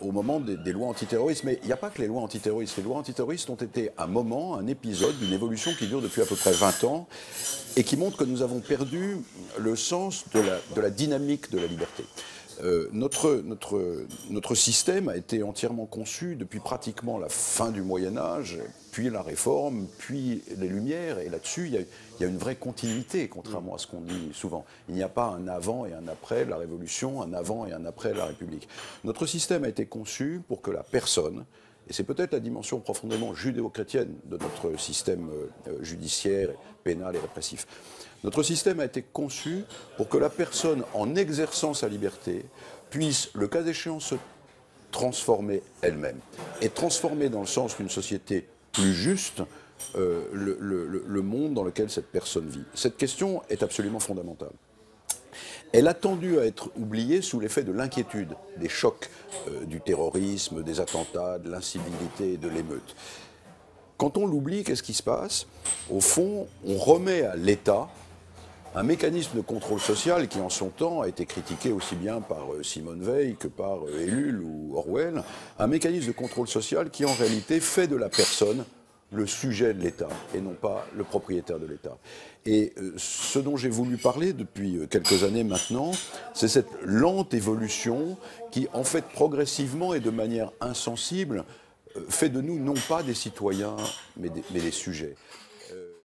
au moment des lois antiterroristes. Mais il n'y a pas que les lois antiterroristes. Les lois antiterroristes ont été un moment, un épisode d'une évolution qui dure depuis à peu près 20 ans et qui montre que nous avons perdu le sens de la dynamique de la liberté. Notre système a été entièrement conçu depuis pratiquement la fin du Moyen-Âge, puis la Réforme, puis les Lumières, et là-dessus, il y a une vraie continuité, contrairement à ce qu'on dit souvent. Il n'y a pas un avant et un après la Révolution, un avant et un après la République. Notre système a été conçu pour que la personne, et c'est peut-être la dimension profondément judéo-chrétienne de notre système judiciaire, pénal et répressif. Notre système a été conçu pour que la personne, en exerçant sa liberté, puisse, le cas échéant, se transformer elle-même. Et transformer dans le sens d'une société plus juste le monde dans lequel cette personne vit. Cette question est absolument fondamentale. Elle a tendu à être oubliée sous l'effet de l'inquiétude, des chocs, du terrorisme, des attentats, de l'incivilité et de l'émeute. Quand on l'oublie, qu'est-ce qui se passe? Au fond, on remet à l'État un mécanisme de contrôle social qui, en son temps, a été critiqué aussi bien par Simone Veil que par Ellul ou Orwell, un mécanisme de contrôle social qui, en réalité, fait de la personne le sujet de l'État et non pas le propriétaire de l'État. Et ce dont j'ai voulu parler depuis quelques années maintenant, c'est cette lente évolution qui, en fait, progressivement et de manière insensible, fait de nous non pas des citoyens, mais des sujets.